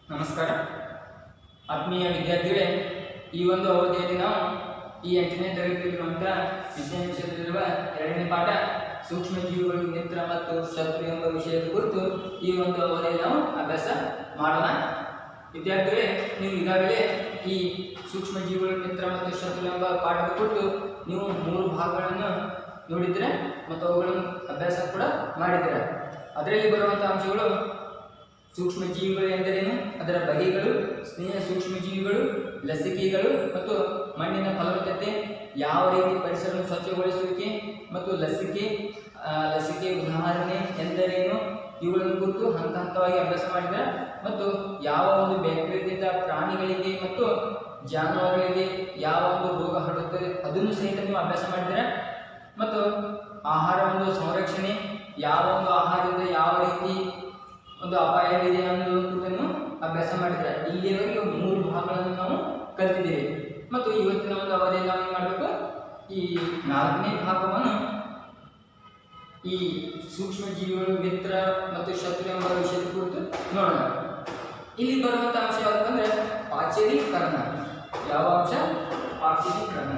ನಮಸ್ಕಾರ ಆತ್ಮೀಯ ವಿದ್ಯಾರ್ಥಿಗಳೇ, ಈ ಒಂದು ಅವಧಿಯಲ್ಲಿ ನಾವು ಈ 8ನೇ ತರಗತಿಯಲ್ಲಿರುವಂತಹ ವಿಜ್ಞಾನ ವಿಷಯದಲ್ಲಿರುವ 2ನೇ ಪಾಠ ಸೂಕ್ಷ್ಮ ಜೀವಿಗಳು ಮಿತ್ರ ಮತ್ತು ಶತ್ರು ಎಂಬ ವಿಷಯದ ಕುರಿತು ಈ ಒಂದು ಅವಧಿಯಲ್ಲಿ ನಾವು ಅಭ್ಯಾಸ ಮಾಡೋಣ. ವಿದ್ಯಾರ್ಥಿಗಳೇ, ನೀವು ಈಗಾಗಲೇ ಈ ಸೂಕ್ಷ್ಮ ಜೀವಿಗಳು ಮಿತ್ರ ಮತ್ತು ಶತ್ರು ಎಂಬ ಪಾಠದ ಕುರಿತು ನೀವು 3 ಭಾಗಗಳನ್ನು ನೋಡಿದ್ರೆ ಮತ್ತು ಅವುಗಳನ್ನು ಅಭ್ಯಾಸ ಕೂಡ ಮಾಡಿದ್ದೀರ. ಅದರಲ್ಲಿ ಬರುವಂತಹ ಅಂಶಗಳು ಸೂಕ್ಷ್ಮ ಜೀವಿಗಳು ಎಂದರೇನು, ಅದರ ಬಗೆಗಳು, ಸ್ನೇಹ ಸೂಕ್ಷ್ಮ ಜೀವಿಗಳು, ಲಸಿಕೆಗಳು ಮತ್ತು ಮಣ್ಣಿನ ಫಲವತ್ತತೆ, ಯಾವ ರೀತಿ ಪರಿಸರವನ್ನು ಸ್ವಚ್ಛಗೊಳಿಸುವಿಕೆ ಮತ್ತು ಲಸಿಕೆ ಉದಾಹರಣೆ ಎಂದರೇನು, ಇವುಗಳನ್ನು ಕುರಿತು ಹಂತ ಹಂತವಾಗಿ ಅಭ್ಯಾಸ ಮಾಡಿದ್ದಾರೆ. ಮತ್ತು ಯಾವ ಒಂದು ಬ್ಯಾಕ್ಟೀರಿಯಾದಿಂದ ಪ್ರಾಣಿಗಳಿಗೆ ಮತ್ತು ಜಾನುವಾರುಗಳಿಗೆ ಯಾವ ಒಂದು ರೋಗ ಹರಡುತ್ತದೆ ಅದನ್ನು ಸಹಿತ ನೀವು ಅಭ್ಯಾಸ ಮಾಡಿದ್ದಾರೆ. ಮತ್ತು ಆಹಾರ ಒಂದು ಸಂರಕ್ಷಣೆ, ಯಾವ ಒಂದು ಆಹಾರದಿಂದ ಯಾವ ರೀತಿ ಒಂದು ಅಪಾಯವಿದೆ ಅನ್ನೋದನ್ನು ಅಭ್ಯಾಸ ಮಾಡಿದ್ರೆ ಇಲ್ಲಿಯವರೆಗೆ 3 ಭಾಗಗಳನ್ನು ನಾವು ಕಲಿತಿದ್ದೇವೆ. ಮತ್ತು ಇವತ್ತಿನ ಒಂದು ಅವಧಿಯಲ್ಲಿ ನಾವು ಏನು ಮಾಡಬೇಕು, ಈ 4ನೇ ಭಾಗವನ್ನು ಈ ಸೂಕ್ಷ್ಮ ಜೀವಿಗಳು ಮಿತ್ರ ಮತ್ತು ಶತ್ರು ಎಂಬ ವಿಷಯದ ಕುರಿತು ನೋಡೋಣ. ಇಲ್ಲಿ ಬರುವಂತಹ ಅಂಶ ಯಾವ್ದಂದ್ರೆ ಪಾಚರೀಕರಣ. ಯಾವ ಅಂಶ? ಪಾಚರೀಕರಣ.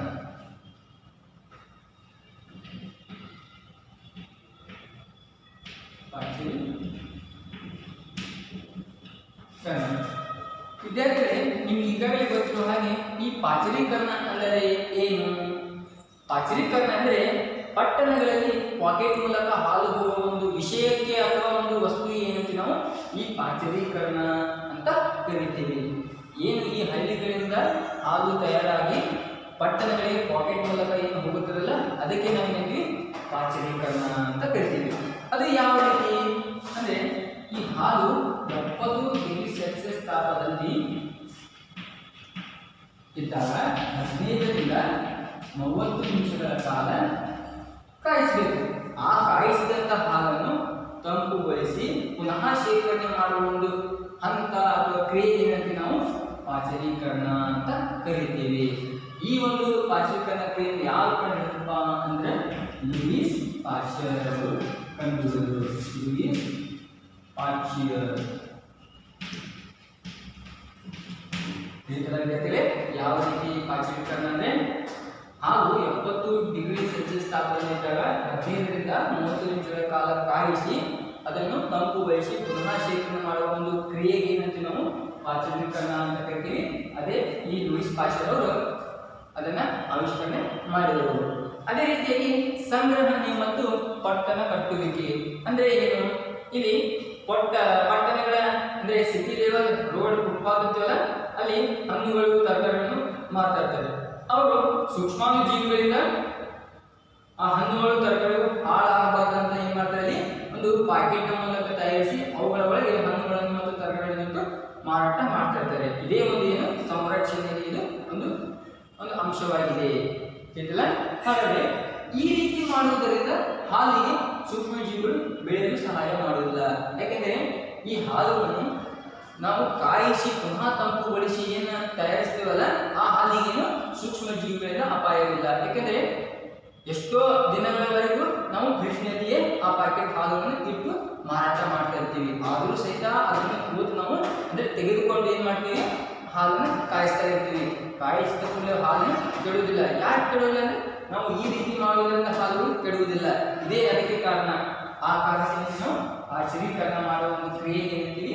ವಿದ್ಯಾರ್ಥಿಗಳೇ, ನಿಮ್ಗೆ ಈಗಾಗಲೇ ಗೊತ್ತಿರುವ ಹಾಗೆ ಈ ಪಾಚರೀಕರಣ ಅಂದರೆ ಏನು? ಪಾಚರೀಕರಣ ಅಂದರೆ ಪಟ್ಟಣಗಳಲ್ಲಿ ಪಾಕೆಟ್ ಮೂಲಕ ಹಾಲು ಹೋಗುವ ಒಂದು ವಿಷಯಕ್ಕೆ ಅಥವಾ ಒಂದು ವಸ್ತು ಏನಂತ ನಾವು ಈ ಪಾಚರೀಕರಣ ಅಂತ ಕರಿತೀವಿ. ಏನು ಈ ಹಳ್ಳಿಗಳಿಂದ ಹಾಲು ತಯಾರಾಗಿ ಪಟ್ಟಣಗಳಿಗೆ ಪಾಕೆಟ್ ಮೂಲಕ ಏನು ಹೋಗುತ್ತದಲ್ಲ ಅದಕ್ಕೆ ನಾವು ಏನ್ತೀವಿ ಪಾಚರೀಕರಣ ಅಂತ ಕರಿತೀವಿ. ಅದು ಯಾವ ರೀತಿ ಅಂದ್ರೆ ಈ ಹಾಲು 70 ಡಿಗ್ರಿ ಸೆಲ್ಸಿಯಸ್ ತಾಪದಲ್ಲಿ ಇದ್ದಾಗ 15ರಿಂದ 30 ನಿಮಿಷಗಳ ಕಾಲ ಕಾಯಿಸಬೇಕು. ಆ ಕಾಯಿಸಿದಂಥ ಹಾಲನ್ನು ತಂಪುಗೊಳಿಸಿ ಪುನಃ ಶೇಖರಣೆ ಮಾಡುವ ಒಂದು ಹಂತ ಅಥವಾ ಕ್ರಿಯೆ ಏನಂತ ನಾವು ಪಾಚರೀಕರಣ ಅಂತ ಕರಿತೇವೆ. ಈ ಒಂದು ಪಾಚರೀಕರಣ ಕ್ರಿಯೆಯನ್ನು ಯಾರು ಕಂಡುಹಿಡಿದಪ್ಪ ಅಂದ್ರೆ ಲೂಯಿಸ್ ಪಾಶ್ಚರ್ ಅವರು ಕಂಡುಹಿಡಿದರು. ಲೂಯಿಸ್ ಪಾಶ್ಚರ್ ಯಾವ ರೀತಿ ಪಾಚರೀಕರಣ ಅಂದ್ರೆ ಹಾಲು 70 ಡಿಗ್ರಿ ಸೆಲ್ಸಿಯಸ್ ತಾಪಮಾನ ಇದ್ದಾಗ 15ರಿಂದ 30 ನಿಮಿಷಗಳ ಕಾಲ ಕಾಯಿಸಿ ಅದನ್ನು ತಂಪುಗೊಳಿಸಿ ಪುನಃ ಶೇಖರಣೆ ಮಾಡುವ ಒಂದು ಕ್ರಿಯೆಗೆ ಏನಂತ ನಾವು ಪಾಚರೀಕರಣ ಅಂತ ಕರಿತೀವಿ. ಅದೇ ಈ ಲೂಯಿಸ್ ಪಾಶ್ಚರ್ ಅವರು ಅದನ್ನ ಆವಿಷ್ಕರಣೆ ಮಾಡಿದರು. ಅದೇ ರೀತಿಯಾಗಿ ಸಂಗ್ರಹಣೆ ಮತ್ತು ಪಟ್ಟಣ ಕಟ್ಟುವಿಕೆ ಅಂದ್ರೆ ಏನು? ಇಲ್ಲಿ ಪಟ್ಟಣಗಳ ಅಂದ್ರೆ ಸಿಟಿ ಲೆವೆಲ್ ರೋಡ್ ಫುಟ್ಪಾತ್ ಅಂತೀವಲ್ಲ, ಅಲ್ಲಿ ಹಣ್ಣುಗಳು ತರಕಾರಿಗಳನ್ನು ಮಾರ್ತಾ ಇರ್ತಾರೆ. ಅವರು ಸೂಕ್ಷ್ಮಾಣು ಜೀವಿಗಳಿಂದ ಆ ಹಣ್ಣುಗಳು ತರಕಾರಿಗಳು ಹಾಳಾಗಬಾರ್ದಂತ ಏನ್ ಮಾಡ್ತಾರೆ, ಅಲ್ಲಿ ಒಂದು ಪ್ಯಾಕೆಟ್ ಮೂಲಕ ತಯಾರಿಸಿ ಅವುಗಳ ಒಳಗೆ ಹಣ್ಣುಗಳನ್ನು ಮತ್ತು ತರಕಾರಿಗಳನ್ನು ಮಾರಾಟ ಮಾಡ್ತಾ ಇರ್ತಾರೆ. ಇದೇ ಒಂದು ಏನು ಸಂರಕ್ಷಣೆಗೆ ಇದು ಒಂದು ಅಂಶವಾಗಿದೆ. ಹಾಗಾದ್ರೆ ಈ ರೀತಿ ಮಾಡುವುದರಿಂದ ಹಾಲಿಗೆ ಸೂಕ್ಷ್ಮ ಜೀವಿಗಳು ಬೆಳೆಯಲು ಸಹಾಯ ಮಾಡುವುದಿಲ್ಲ. ಯಾಕೆಂದ್ರೆ ಈ ಹಾಲುಗಳನ್ನು ನಾವು ಕಾಯಿಸಿ ಪುನಃ ತಂಪುಗೊಳಿಸಿ ಏನು ತಯಾರಿಸ್ತೀವಲ್ಲ ಆ ಹಾಲಿಗೇನು ಸೂಕ್ಷ್ಮ ಜೀವಿಗಳಿಂದ ಅಪಾಯವಿಲ್ಲ. ಯಾಕೆಂದ್ರೆ ಎಷ್ಟೋ ದಿನಗಳವರೆಗೂ ನಾವು ಫ್ರಿಡ್ಜ್ನಲ್ಲಿಯೇ ಆ ಪ್ಯಾಕೆಟ್ ಹಾಲನ್ನು ಇಟ್ಟು ಮಾರಾಟ ಮಾಡ್ತಾ ಇರ್ತೀವಿ. ಆದರೂ ಸಹಿತ ಅದನ್ನು ಕೂತು ನಾವು ಅಂದ್ರೆ ತೆಗೆದುಕೊಂಡು ಏನ್ ಮಾಡ್ತೀವಿ, ಹಾಲನ್ನು ಕಾಯಿಸ್ತಾ ಇರ್ತೀವಿ. ಕಾಯಿಸಿದ ಕೂಡಲೇ ಹಾಲನ್ನು ಕೆಡುವುದಿಲ್ಲ. ಯಾಕೆ ಕೆಡುವುದಿಲ್ಲ ಅಂದ್ರೆ ನಾವು ಈ ರೀತಿ ಮಾಡುವುದರಿಂದ ಹಾಲುಗಳು ಕೆಡುವುದಿಲ್ಲ. ಇದೇ ಅದಕ್ಕೆ ಕಾರಣ. ಆ ಕಾರಣದಿಂದ ನಾವು ಪಾಚರೀಕರಣ ಮಾಡುವ ಒಂದು ಕ್ರಿಯೆ ಏನಂತೀವಿ,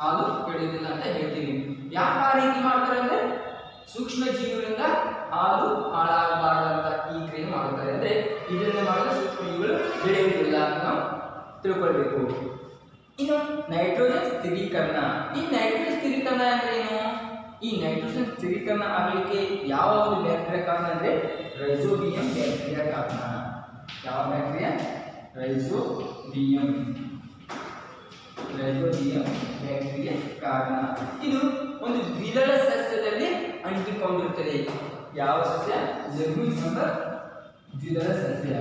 ಹಾಲು ಕೆಡುವುದಿಲ್ಲ ಅಂತ ಹೇಳ್ತೀವಿ. ಯಾಕೆ ಆ ರೀತಿ ಮಾಡ್ತಾರೆ ಅಂದ್ರೆ ಸೂಕ್ಷ್ಮ ಜೀವಿಗಳಿಂದ ಹಾಲು ಹಾಳಾಗಬಾರದಂತ ಈ ಕ್ರಿಯೆ ಮಾಡುತ್ತಾರೆ. ಅಂದ್ರೆ ಇದನ್ನು ಮಾಡಿದ್ರೆ ಸೂಕ್ಷ್ಮ ಜೀವಿಗಳು ಬೆಳೆಯುವುದಿಲ್ಲ ಅಂತ ನಾವು ತಿಳ್ಕೊಳ್ಬೇಕು. ಇನ್ನು ನೈಟ್ರೋಜನ್ ಸ್ಥಿರೀಕರಣ. ಈ ನೈಟ್ರೋಜನ್ ಸ್ಥಿರೀಕರಣ ಅಂದ್ರೆ ಏನು? ಈ ನೈಟ್ರೋಜನ್ ಸ್ಥಿರೀಕರಣ ಆಗಲಿಕ್ಕೆ ಯಾವ ಒಂದು ಬ್ಯಾಕ್ಟೀರಿಯಾ ಕಾರಣ ಅಂದ್ರೆ ರೈಜೋಬಿಯಂ ಬ್ಯಾಕ್ಟೀರಿಯಾ ಕಾರಣ. ಯಾವ ಬ್ಯಾಕ್ಟೀರಿಯಾ? ರೈಜೋಬಿಯಂ ಬ್ಯಾಕ್ಟೀರಿಯಾ ಕಾರಣ. ಇದು ಒಂದು ದ್ವಿದಳ ಸಸ್ಯದಲ್ಲಿ ಅಂಟಿಕೊಂಡಿರುತ್ತದೆ. ಯಾವ ಸಸ್ಯ? ಲೆಗ್ಯೂಮ್ ಎಂಬ ದ್ವಿದಳ ಸಸ್ಯ.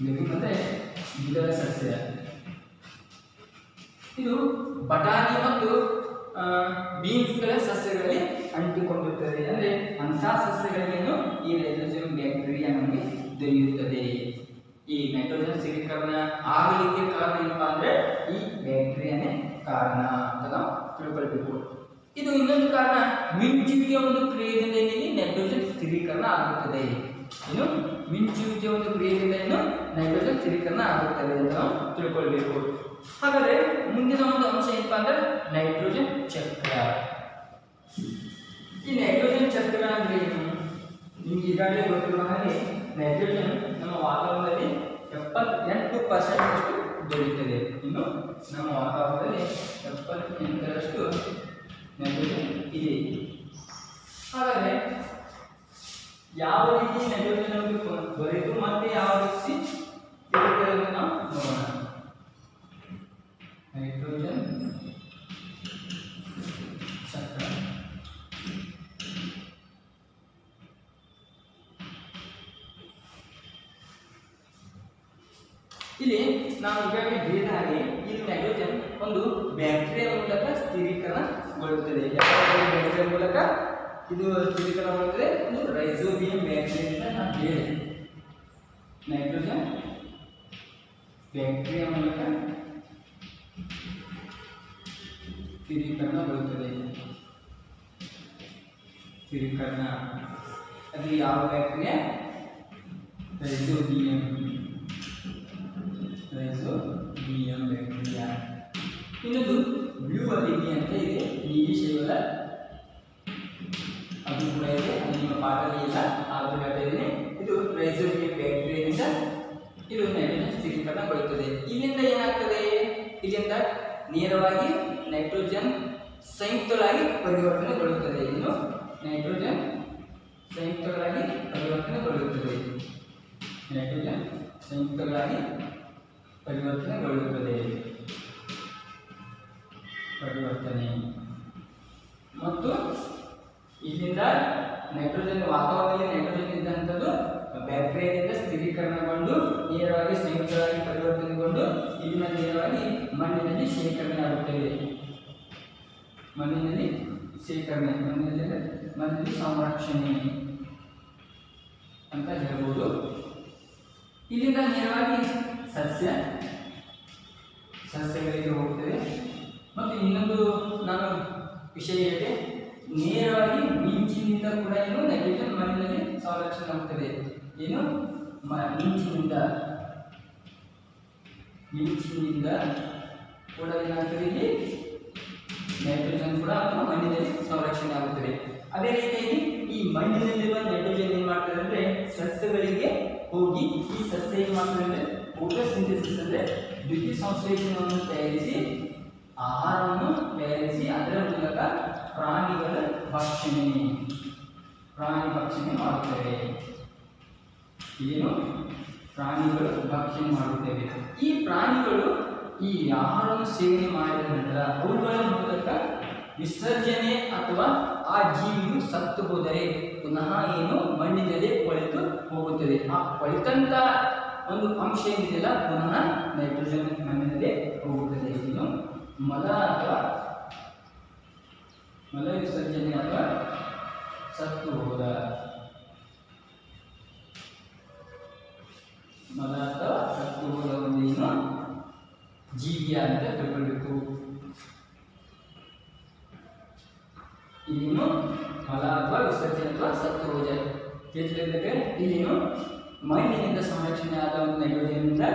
ಲೆಗ್ಯೂಮ್ ಅಂದ್ರೆ ದ್ವಿದಳ ಸಸ್ಯ. ಇದು ಬಟಾಣಿ ಮತ್ತು ಬೀನ್ಸ್ಗಳ ಸಸ್ಯಗಳಲ್ಲಿ ಅಂಟಿಕೊಂಡಿರುತ್ತದೆ. ಅಂದ್ರೆ ಅಂಥ ಸಸ್ಯಗಳೇನು ಈ ರೈಜೋಬಿಯಂ ಬ್ಯಾಕ್ಟೀರಿಯಾ ನಮಗೆ ದೊರೆಯುತ್ತದೆ. ಈ ನೈಟ್ರೋಜನ್ ಸ್ಥಿರೀಕರಣ ಆಗಲಿಕ್ಕೆ ಕಾರಣ ಏನಪ್ಪಾ ಅಂದ್ರೆ ಈ ಬ್ಯಾಕ್ಟೀರಿಯಾನೇ ಕಾರಣ ಅಂತ ನಾವು ತಿಳ್ಕೊಳ್ಬೇಕು. ಇದು ಇನ್ನೊಂದು ಕಾರಣ, ಮಿಂಚುವಿಕೆಯ ಒಂದು ಕ್ರಿಯೆಯಿಂದ ಏನಿದೆ ನೈಟ್ರೋಜನ್ ಸ್ಥಿರೀಕರಣ ಆಗುತ್ತದೆ. ಏನು ಮಿಂಚುವಿಕೆಯ ಒಂದು ಕ್ರಿಯೆಯಿಂದ ಏನು ನೈಟ್ರೋಜನ್ ಸ್ಥಿರೀಕರಣ ಆಗುತ್ತದೆ ಅಂತ ನಾವು ತಿಳ್ಕೊಳ್ಬೇಕು. ಹಾಗಾದ್ರೆ ಮುಂದಿನ ಒಂದು ಅಂಶ ಏನಪ್ಪಾ ಅಂದ್ರೆ ನೈಟ್ರೋಜನ್ ಚಕ್ರ. ಈ ನೈಟ್ರೋಜನ್ ಚಕ್ರ ಅಂದ್ರೆ ಏನು? ನಿಮ್ಗೆ ಈಗಾಗಲೇ ಗೊತ್ತಿರುವ ಹಾಗೆ ನೈಟ್ರೋಜನ್ ನಮ್ಮ ವಾತಾವರಣದಲ್ಲಿ 78% ದೊರೆಯುತ್ತದೆ. ಇನ್ನು ನಮ್ಮ ವಾತಾವರಣದಲ್ಲಿ 78% ನೈಟ್ರೋಜನ್ ಇದೆ. ಹಾಗಾದ್ರೆ ಯಾವ ರೀತಿ ನೈಟ್ರೋಜನ್ ನಮಗೆ ದೊರೆಯಿತು ಮತ್ತೆ ಯಾವ ರೀತಿ ಇರುತ್ತದೆ ಅಂತ ನಾವು ನೋಡೋಣ. ನೈಟ್ರೋಜನ್ ಚಕ್ರ. ಇಲ್ಲಿ ನಾವು ಈಗಾಗಲೇ ಹೇಳಿದ ಹಾಗೆ ಈ ನೈಟ್ರೋಜನ್ ಒಂದು ಬ್ಯಾಕ್ಟೀರಿಯಾ ಮೂಲಕ ಸ್ಥಿರೀಕರಣಗೊಳ್ಳುತ್ತದೆ. ಯಾವ ಬ್ಯಾಕ್ಟೀರಿಯಾ ಮೂಲಕ ಇದು ಸ್ಥಿರೀಕರಣಗೊಳ್ಳುತ್ತದೆ? ಒಂದು ರೈಜೋಬಿಯಂ ಬ್ಯಾಕ್ಟೀರಿಯಾ ಅಂತ ನಾನು ಹೇಳಿದೆ. ನೈಟ್ರೋಜನ್ ಬ್ಯಾಕ್ಟೀರಿಯಾ ಮೂಲಕ ಸ್ಥಿರೀಕರಣಗೊಳ್ಳುತ್ತದೆ. ಸ್ಥಿರೀಕರಣ ಅದು ಯಾವ ಬ್ಯಾಕ್ಟೀರಿಯಾ? Rhizobium bacteria. ಇನ್ನೊಂದು ಬ್ಲೂ ಅಲಿಗಿ ಅಂತ ಇದೆ, ನೀಲಿ ಶೈವಲ, ಅದು ಕೂಡ ಇದೆ. ನಿಮ್ಮ ಪಾಠದಲ್ಲಿ ಇಲ್ಲ, ಆದರೂ ಹೇಳ್ತಾ ಇದ್ದೀನಿ. ಇದು ರೈಜೋಬಿಯಂ ಬ್ಯಾಕ್ಟೀರಿಯಾದಿಂದ ಇದು ನೈಟ್ರೋಜನ್ ಸ್ಥಿರೀಕರಣಗೊಳ್ಳುತ್ತದೆ. ಇಲ್ಲಿಂದ ಏನಾಗ್ತದೆ? ಇಲ್ಲಿಂದ ನೇರವಾಗಿ ನೈಟ್ರೋಜನ್ ಸಂಯುಕ್ತಗಳಾಗಿ ಪರಿವರ್ತನೆಗೊಳ್ಳುತ್ತದೆ. ಇನ್ನು ನೈಟ್ರೋಜನ್ ಸಂಯುಕ್ತಗಳಾಗಿ ಪರಿವರ್ತನೆಗೊಳ್ಳುತ್ತದೆ. ನೈಟ್ರೋಜನ್ ಸಂಯುಕ್ತಗಳಾಗಿ ಪರಿವರ್ತನೆಗೊಳ್ಳುತ್ತದೆ. ಪರಿವರ್ತನೆ ಮತ್ತು ಇಲ್ಲಿಂದ ನೈಟ್ರೋಜನ್ ವಾತಾವರಣದಲ್ಲಿ ನೈಟ್ರೋಜನ್ ಇದ್ದಂಥದ್ದು ಬ್ಯಾಕ್ಟೀರಿಯಾದಿಂದ ಸ್ಥಿರೀಕರಣಗೊಂಡು ನೇರವಾಗಿ ಸಂಯುಕ್ತಗಳಾಗಿ ಪರಿವರ್ತನೆಗೊಂಡು ಇಲ್ಲಿನ ನೇರವಾಗಿ ಮಣ್ಣಿನಲ್ಲಿ ಶೇಖರಣೆ ಆಗುತ್ತವೆ. ಮಣ್ಣಿನಲ್ಲಿ ಶೇಖರಣೆ, ಮಣ್ಣಿನಲ್ಲಿ ಸಂರಕ್ಷಣೆ ಅಂತ ಹೇಳ್ಬೋದು. ಇಲ್ಲಿಂದ ನೇರವಾಗಿ ಸಸ್ಯಗಳಿಗೆ ಹೋಗ್ತದೆ. ಮತ್ತು ಇನ್ನೊಂದು ನಾನು ವಿಷಯ ಹೇಳಿದೆ, ನೇರವಾಗಿ ಮಿಂಚಿನಿಂದ ಕೂಡ ಏನು ನೈಟ್ರೋಜನ್ ಮಣ್ಣಿನಲ್ಲಿ ಸಂರಕ್ಷಣೆ ಆಗುತ್ತದೆ. ಏನು ಮಿಂಚಿನಿಂದ ಕೂಡ ಏನಾಗ್ತದೆ? ಇಲ್ಲಿ ನೈಟ್ರೋಜನ್ ಕೂಡ ಮಣ್ಣಿನಲ್ಲಿ ಸಂರಕ್ಷಣೆ ಆಗುತ್ತದೆ. ಅದೇ ರೀತಿಯಾಗಿ ಈ ಮಣ್ಣಿನಲ್ಲಿರುವ ನೈಟ್ರೋಜನ್ ಏನ್ ಮಾಡ್ತದೆ ಅಂದ್ರೆ ಸಸ್ಯಗಳಿಗೆ ಹೋಗಿ ಈ ಸಸ್ಯ ಏನ್ ಮಾಡ್ತದೆ ಅಂದ್ರೆ ಫೋಟೋಸಿಂಥೆಸಿಸ್ ಅಂದ್ರೆ ದ್ಯುತಿ ಸಂಶ್ಲೇಷಣೆಯನ್ನು ತಯಾರಿಸಿ ಆಹಾರವನ್ನು ತಯಾರಿಸಿ ಅದರ ಮೂಲಕ ಪ್ರಾಣಿಗಳ ಭಕ್ಷಣೆ ಮಾಡುತ್ತವೆ. ಏನು ಪ್ರಾಣಿಗಳು ಭಕ್ಷಣೆ ಮಾಡುತ್ತವೆ. ಈ ಪ್ರಾಣಿಗಳು ಈ ಆಹಾರವನ್ನು ಸೇವನೆ ಮಾಡಿದ ನಂತರ ಅವುಗಳ ಮೂಲಕ ವಿಸರ್ಜನೆ ಅಥವಾ ಆ ಜೀವಿಯು ಸತ್ತು ಹೋದರೆ ಪುನಃ ಏನು ಮಣ್ಣಿನಲ್ಲಿ ಕೊಳೆತು ಹೋಗುತ್ತದೆ. ಆ ಕೊಳೆತಂತ ಒಂದು ಅಂಶ ಏನಿದೆಯಲ್ಲ ಪುನಃ ನೈಟ್ರೋಜನ್ ಮಣ್ಣಿನಲ್ಲಿ ಹೋಗುತ್ತದೆ. ಇನ್ನು ಮಲ ವಿಸರ್ಜನೆ ಅಥವಾ ಸತ್ತು ಹೋದ ಒಂದು ಏನು ಜೀವಿಯ ಅಂತ ತಿಳ್ಕೊಳ್ಬೇಕು. ಇಲ್ಲಿನು ಮಲ ಅಥವಾ ವಿಸರ್ಜನೆ ಅಥವಾ ಸತ್ತು ಹೋದ ಇಲ್ಲಿನು ಮಣ್ಣಿನಿಂದ ಸಂರಕ್ಷಣೆ ಆದ ಒಂದು ನೈಟ್ರೋಜನ್ನಿಂದ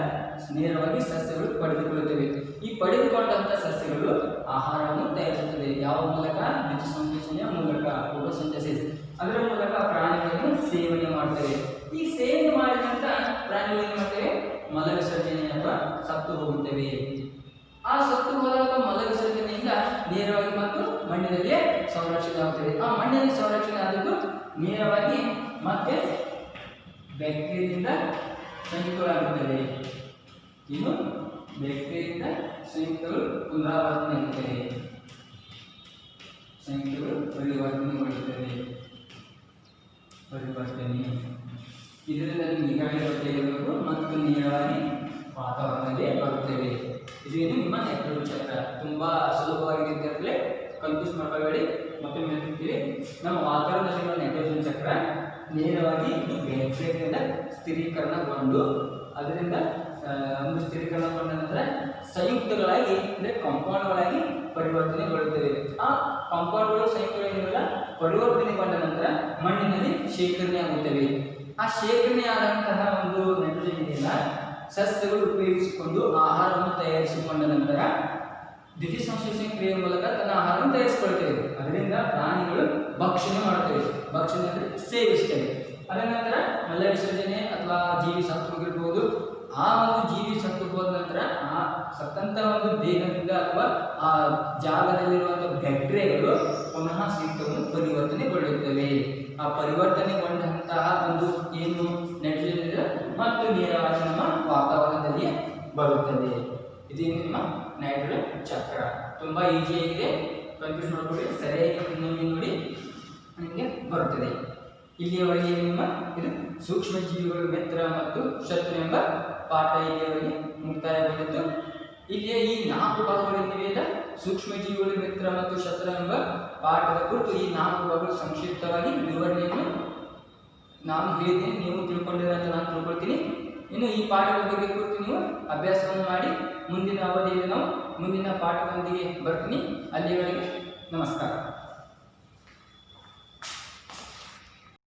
ನೇರವಾಗಿ ಸಸ್ಯಗಳು ಪಡೆದುಕೊಳ್ಳುತ್ತವೆ. ಈ ಪಡೆದುಕೊಂಡಂತ ಸಸ್ಯಗಳು ಆಹಾರವನ್ನು ತಯಾರಿಸುತ್ತದೆ. ಯಾವ ಮೂಲಕ? ದ್ಯುತಿ ಸಂಶ್ಲೇಷಣೆಯ ಮೂಲಕ, ಫೋಟೋಸಿಂಥೆಸಿಸ್. ಅದರ ಮೂಲಕ ಪ್ರಾಣಿಗಳನ್ನು ಸೇವನೆ ಮಾಡ್ತವೆ. ಈ ಸೇವನೆ ಮಾಡಿದಂತ ಪ್ರಾಣಿಗಳು ಏನು ಮಾಡ್ತವೆ? ಮಲ ವಿಸರ್ಜನೆ ಅಥವಾ ಸತ್ತು ಹೋಗುತ್ತವೆ. ಆ ಸತ್ತು ಹೋದ ಮಲ ವಿಸರ್ಜನೆಯಿಂದ ನೇರವಾಗಿ ಮತ್ತು ಮಣ್ಣಿನಲ್ಲಿಯೇ ಸಂರಕ್ಷಣೆ ಆಗುತ್ತದೆ. ಆ ಮಣ್ಣಿನಲ್ಲಿ ಸಂರಕ್ಷಣೆ ಆದದ್ದು ನೇರವಾಗಿ ಮತ್ತೆ ಬ್ಯಾಕ್ಟೀರಿಯಾದಿಂದ ಸಂಯುಕ್ತಗಳಾಗುತ್ತವೆ. ಇನ್ನು ಬ್ಯಾಕ್ಟೀರಿಯಾದಿಂದ ಸಂಯುಕ್ತಗಳು ಪುನರಾವರ್ತನೆ ಆಗುತ್ತವೆ. ಸಂಯುಕ್ತಗಳು ಪರಿವರ್ತನೆ ಇದರಿಂದ ನಿಮ್ಗೆ ಈಗಾಗಲೇ ಗೊತ್ತಿರಬೇಕು ಮತ್ತು ನೇರವಾಗಿ ವಾತಾವರಣದಲ್ಲಿ ಬರುತ್ತೇವೆ. ಇದೇನು ನಿಮ್ಮ ನೈಟ್ರೋಜನ್ ಚಕ್ರ. ತುಂಬಾ ಸುಲಭವಾಗಿದೆ ಅಂತ ಕನ್ಫ್ಯೂಸ್ ಮಾಡಬೇಡಿ. ಮತ್ತೆ ಹೇಳ್ತೀವಿ, ನಮ್ಮ ವಾತಾವರಣದಲ್ಲಿರುವ ನೈಟ್ರೋಜನ್ ಚಕ್ರ ನೇರವಾಗಿ ಬ್ಯಾಕ್ಟೀರಿಯಾದಿಂದ ಸ್ಥಿರೀಕರಣಗೊಂಡು ಅದರಿಂದ ಸ್ಥಿರೀಕರಣಗೊಂಡ ನಂತರ ಸಂಯುಕ್ತಗಳಾಗಿ ಅಂದರೆ ಕಾಂಪೌಂಡ್ಗಳಾಗಿ ಪರಿವರ್ತನೆಗೊಳ್ಳುತ್ತವೆ. ಆ ಕಾಂಪೌಂಡ್ಗಳು ಸಂಯುಕ್ತಗಳು ಏನಿವೆಲ್ಲ ಪರಿವರ್ತನೆಗೊಂಡ ನಂತರ ಮಣ್ಣಿನಲ್ಲಿ ಶೇಖರಣೆ ಆಗುತ್ತವೆ. ಆ ಶೇಖರಣೆ ಆದಂತಹ ಒಂದು ನೈಟ್ರೋಜನ್ ಇದೆಯಲ್ಲ ಸಸ್ಯಗಳು ಉಪಯೋಗಿಸಿಕೊಂಡು ಆಹಾರವನ್ನು ತಯಾರಿಸಿಕೊಂಡ ನಂತರ ದ್ವಿತೀಯ ಸಂಶ್ಲೇಷಣೆ ಕ್ರಿಯೆಯ ಮೂಲಕ ತನ್ನ ಆಹಾರವನ್ನು ತಯಾರಿಸಿಕೊಳ್ತೇವೆ. ಅದರಿಂದ ಪ್ರಾಣಿಗಳು ಭಕ್ಷಣೆ ಮಾಡ್ತವೆ, ಭಕ್ಷಣೆ ಅಂದರೆ ಸೇವಿಸ್ತವೆ. ಅದರ ನಂತರ ಮಲ ವಿಸರ್ಜನೆ ಅಥವಾ ಜೀವಿ ಸತ್ತು ಹೋಗಿರ್ಬೋದು. ಆ ಒಂದು ಜೀವಿ ಸತ್ತು ಹೋದ ನಂತರ ಆ ಸತ್ತಂತ ಒಂದು ದೇಹದಿಂದ ಅಥವಾ ಆ ಜಾಗದಲ್ಲಿರುವಂತಹ ಬ್ಯಾಕ್ಟೀರಿಯಾಗಳು ಪುನಃ ಸಂಯುಕ್ತವನ್ನು ಪರಿವರ್ತನೆಗೊಳ್ಳುತ್ತವೆ. ಆ ಪರಿವರ್ತನೆಗೊಂಡಂತಹ ಒಂದು ಏನು ನೈಟ್ರೋಜನ್ ಇದೆ ಮತ್ತು ನೇರವಾಗಿ ನಮ್ಮ ವಾತಾವರಣದಲ್ಲಿ ಬರುತ್ತದೆ. ಇದು ನಿಮ್ಮ ನೈಟ್ರೋಜನ್ ಚಕ್ರ. ತುಂಬಾ ಈಸಿಯಾಗಿದೆ, ಕನ್ಫ್ಯೂಸ್ ಮಾಡ್ಕೊಳ್ಳಿ, ಸರಿಯಾಗಿ ಇನ್ನೊಮ್ಮೆ ನೋಡಿ ನಿಮಗೆ ಬರುತ್ತದೆ. ಇಲ್ಲಿಯವರೆಗೆ ನಿಮ್ಮ ಇದು ಸೂಕ್ಷ್ಮ ಜೀವಿಗಳು ಮಿತ್ರ ಮತ್ತು ಶತ್ರು ಎಂಬ ಪಾಠ ಇಲ್ಲಿಯವರೆಗೆ ಮುಕ್ತಾಯಗೊಂಡಿತ್ತು. ಇಲ್ಲಿಯ ಈ 4 ಭಾಗಗಳಿಂದ ಸೂಕ್ಷ್ಮ ಜೀವಿಗಳು ಮಿತ್ರ ಮತ್ತು ಶತ್ರು ಎಂಬ ಪಾಠದ ಕುರಿತು ಈ 4 ಭಾಗಗಳು ಸಂಕ್ಷಿಪ್ತವಾಗಿ ವಿವರಣೆಯನ್ನು ನಾನು ಹೇಳಿದ್ದೀನಿ, ನೀವು ತಿಳ್ಕೊಂಡಿರ ಅಂತ ನಾನು ತಿಳ್ಕೊಳ್ತೀನಿ. ಇನ್ನು ಈ ಪಾಠದ ಬಗ್ಗೆ ಕುರಿತು ನೀವು ಅಭ್ಯಾಸವನ್ನು ಮಾಡಿ ಮುಂದಿನ ಅವಧಿಯಲ್ಲಿ ನಾವು ಮುಂದಿನ ಪಾಠದೊಂದಿಗೆ ಬರ್ತೀನಿ. ಅಲ್ಲಿಯವರೆಗೆ ನಮಸ್ಕಾರ.